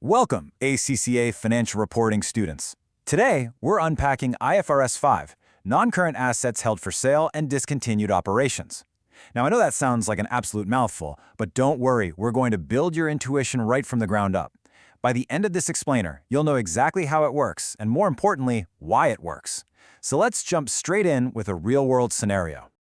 Welcome, ACCA financial reporting students. Today, we're unpacking IFRS 5, non-current assets held for sale and discontinued operations. Now, I know that sounds like an absolute mouthful, but don't worry, we're going to build your intuition right from the ground up. By the end of this explainer, you'll know exactly how it works, and more importantly, why it works. So let's jump straight in with a real-world scenario.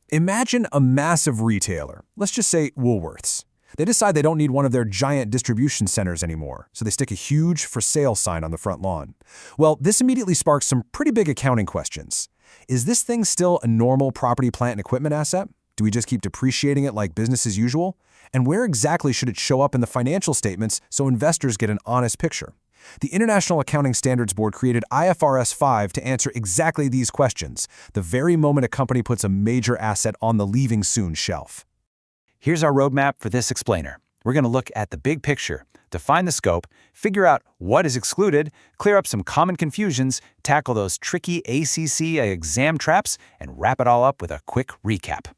Imagine a massive retailer, let's just say Woolworths. They decide they don't need one of their giant distribution centers anymore, so they stick a huge for sale sign on the front lawn. Well, this immediately sparks some pretty big accounting questions. Is this thing still a normal property, plant, and equipment asset? Do we just keep depreciating it like business as usual? And where exactly should it show up in the financial statements so investors get an honest picture? The International Accounting Standards Board created IFRS 5 to answer exactly these questions, the very moment a company puts a major asset on the leaving soon shelf. Here's our roadmap for this explainer. We're going to look at the big picture, define the scope, figure out what is excluded, clear up some common confusions, tackle those tricky ACCA exam traps, and wrap it all up with a quick recap.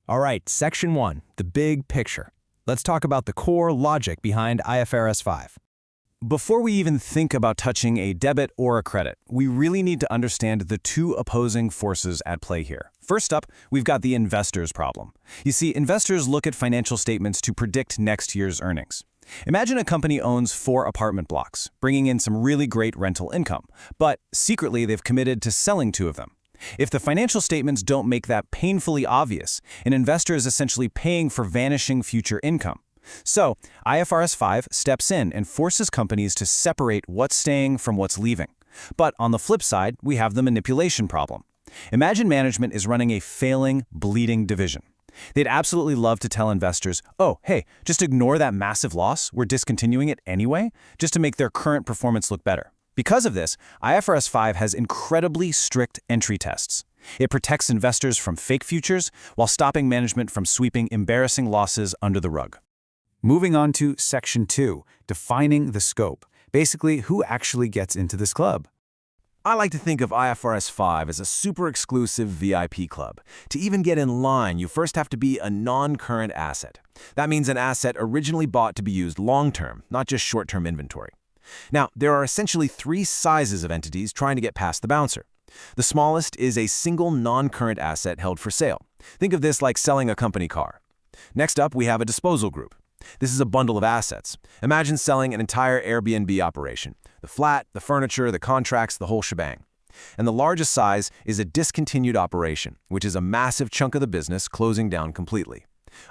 All right, Section 1, the big picture. Let's talk about the core logic behind IFRS 5. Before we even think about touching a debit or a credit, we really need to understand the two opposing forces at play here. First up, we've got the investor's problem. You see, investors look at financial statements to predict next year's earnings. Imagine a company owns 4 apartment blocks, bringing in some really great rental income, but secretly they've committed to selling 2 of them. If the financial statements don't make that painfully obvious, an investor is essentially paying for vanishing future income. So, IFRS 5 steps in and forces companies to separate what's staying from what's leaving. But on the flip side, we have the manipulation problem. Imagine management is running a failing, bleeding division. They'd absolutely love to tell investors, oh, hey, just ignore that massive loss, we're discontinuing it anyway, just to make their current performance look better. Because of this, IFRS 5 has incredibly strict entry tests. It protects investors from fake futures while stopping management from sweeping embarrassing losses under the rug. Moving on to Section 2, defining the scope. Basically, who actually gets into this club? I like to think of IFRS 5 as a super exclusive VIP club. To even get in line, you first have to be a non-current asset. That means an asset originally bought to be used long-term, not just short-term inventory. Now, there are essentially 3 sizes of entities trying to get past the bouncer. The smallest is a single non-current asset held for sale. Think of this like selling a company car. Next up, we have a disposal group. This is a bundle of assets. Imagine selling an entire Airbnb operation. The flat, the furniture, the contracts, the whole shebang. And the largest size is a discontinued operation, which is a massive chunk of the business closing down completely.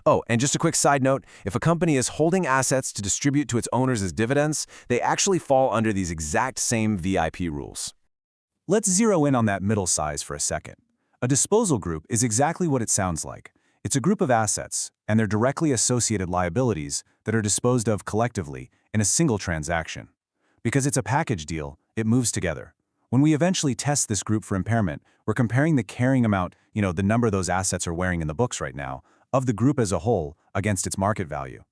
Oh, and just a quick side note, if a company is holding assets to distribute to its owners as dividends, they actually fall under these exact same VIP rules. Let's zero in on that middle size for a second. A disposal group is exactly what it sounds like. It's a group of assets and their directly associated liabilities that are disposed of collectively in a single transaction. Because it's a package deal, it moves together. When we eventually test this group for impairment, we're comparing the carrying amount, the number those assets are wearing in the books right now, of the group as a whole against its market value.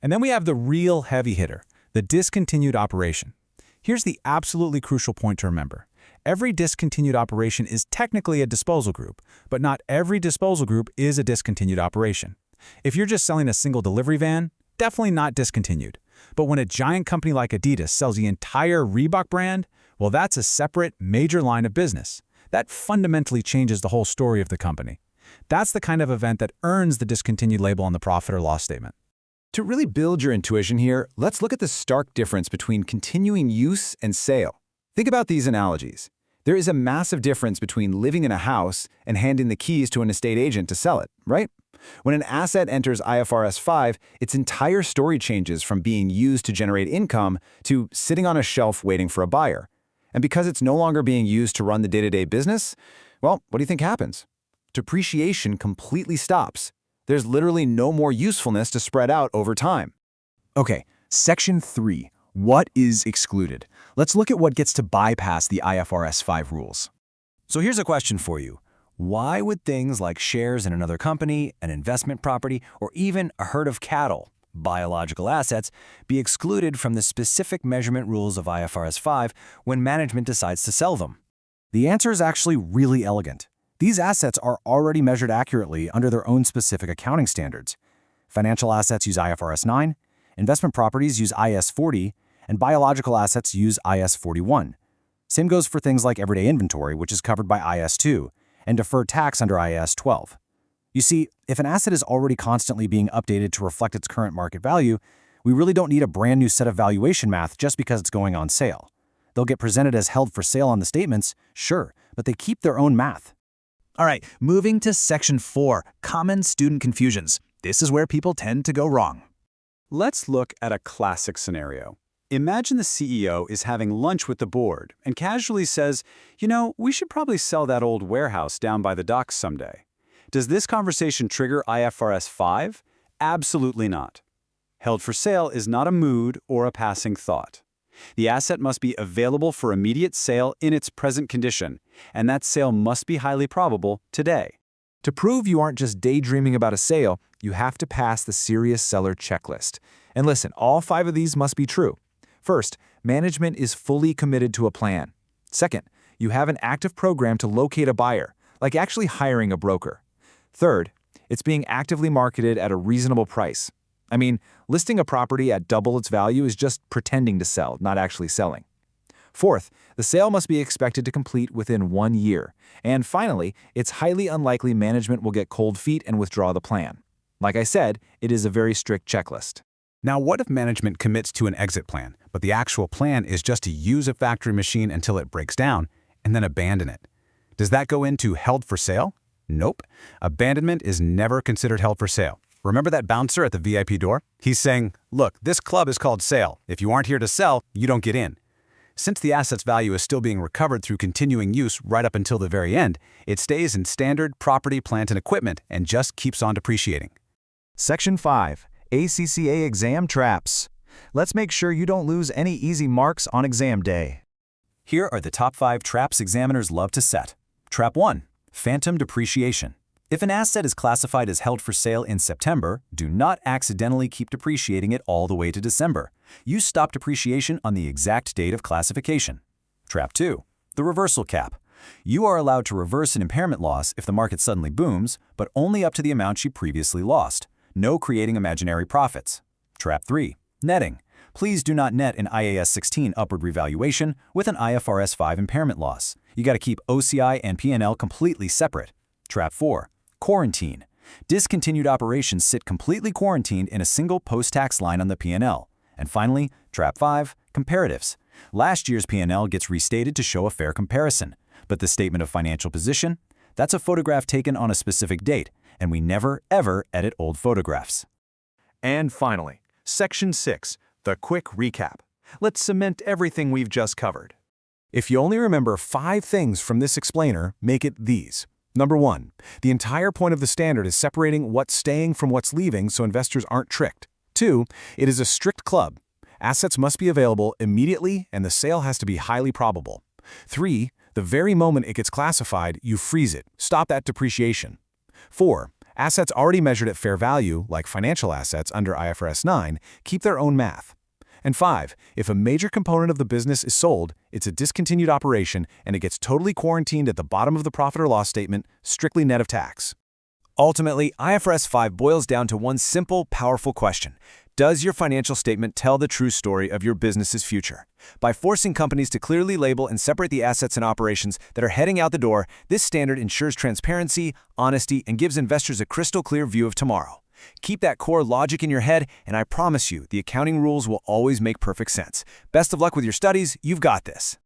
And then we have the real heavy hitter, the discontinued operation. Here's the absolutely crucial point to remember. Every discontinued operation is technically a disposal group, but not every disposal group is a discontinued operation. If you're just selling a single delivery van, definitely not discontinued. But when a giant company like Adidas sells the entire Reebok brand, well, that's a separate, major line of business. That fundamentally changes the whole story of the company. That's the kind of event that earns the discontinued label on the profit or loss statement. To really build your intuition here, let's look at the stark difference between continuing use and sale. Think about these analogies. There is a massive difference between living in a house and handing the keys to an estate agent to sell it, right? When an asset enters IFRS 5, its entire story changes from being used to generate income to sitting on a shelf waiting for a buyer. And because it's no longer being used to run the day-to-day business, well, what do you think happens? Depreciation completely stops. There's literally no more usefulness to spread out over time. Okay, Section 3. What is excluded? Let's look at what gets to bypass the IFRS 5 rules. So here's a question for you. Why would things like shares in another company, an investment property, or even a herd of cattle, biological assets, be excluded from the specific measurement rules of IFRS 5 when management decides to sell them? The answer is actually really elegant. These assets are already measured accurately under their own specific accounting standards. Financial assets use IFRS 9, investment properties use IAS 40, and biological assets use IS 41. Same goes for things like everyday inventory, which is covered by IS 2, and deferred tax under IS 12. You see, if an asset is already constantly being updated to reflect its current market value, we really don't need a brand new set of valuation math just because it's going on sale. They'll get presented as held for sale on the statements, sure, but they keep their own math. All right, moving to Section 4, Common Student Confusions. This is where people tend to go wrong. Let's look at a classic scenario. Imagine the CEO is having lunch with the board and casually says, we should probably sell that old warehouse down by the docks someday. Does this conversation trigger IFRS 5? Absolutely not. Held for sale is not a mood or a passing thought. The asset must be available for immediate sale in its present condition, and that sale must be highly probable today. To prove you aren't just daydreaming about a sale, you have to pass the serious seller checklist. And listen, all 5 of these must be true. First, management is fully committed to a plan. Second, you have an active program to locate a buyer, like actually hiring a broker. Third, it's being actively marketed at a reasonable price. I mean, listing a property at double its value is just pretending to sell, not actually selling. Fourth, the sale must be expected to complete within 1 year. And finally, it's highly unlikely management will get cold feet and withdraw the plan. Like I said, it is a very strict checklist. Now, what if management commits to an exit plan, but the actual plan is just to use a factory machine until it breaks down and then abandon it? Does that go into held for sale? Nope. Abandonment is never considered held for sale. Remember that bouncer at the VIP door? He's saying, look, this club is called sale. If you aren't here to sell, you don't get in. Since the asset's value is still being recovered through continuing use right up until the very end, it stays in standard property, plant, and equipment and just keeps on depreciating. Section 5, ACCA Exam Traps. Let's make sure you don't lose any easy marks on exam day. Here are the top 5 traps examiners love to set. Trap 1. Phantom depreciation. If an asset is classified as held for sale in September, do not accidentally keep depreciating it all the way to December. Use stop depreciation on the exact date of classification. Trap 2. The reversal cap. You are allowed to reverse an impairment loss if the market suddenly booms, but only up to the amount you previously lost. No creating imaginary profits. Trap 3. Netting. Please do not net an IAS 16 upward revaluation with an IFRS 5 impairment loss. You got to keep OCI and P&L completely separate. Trap 4. Quarantine. Discontinued operations sit completely quarantined in a single post-tax line on the P&L. And finally, Trap 5. Comparatives. Last year's P&L gets restated to show a fair comparison. But the statement of financial position? That's a photograph taken on a specific date, and we never, ever edit old photographs. And finally, Section 6, the quick recap. Let's cement everything we've just covered. If you only remember 5 things from this explainer, make it these. Number 1, the entire point of the standard is separating what's staying from what's leaving so investors aren't tricked. 2, it is a strict club. Assets must be available immediately and the sale has to be highly probable. 3, the very moment it gets classified, you freeze it. Stop that depreciation. 4, assets already measured at fair value, like financial assets under IFRS 9, keep their own math. And 5, if a major component of the business is sold, it's a discontinued operation and it gets totally quarantined at the bottom of the profit or loss statement, strictly net of tax. Ultimately, IFRS 5 boils down to one simple, powerful question. Does your financial statement tell the true story of your business's future? By forcing companies to clearly label and separate the assets and operations that are heading out the door, this standard ensures transparency, honesty, and gives investors a crystal clear view of tomorrow. Keep that core logic in your head, and I promise you, the accounting rules will always make perfect sense. Best of luck with your studies. You've got this.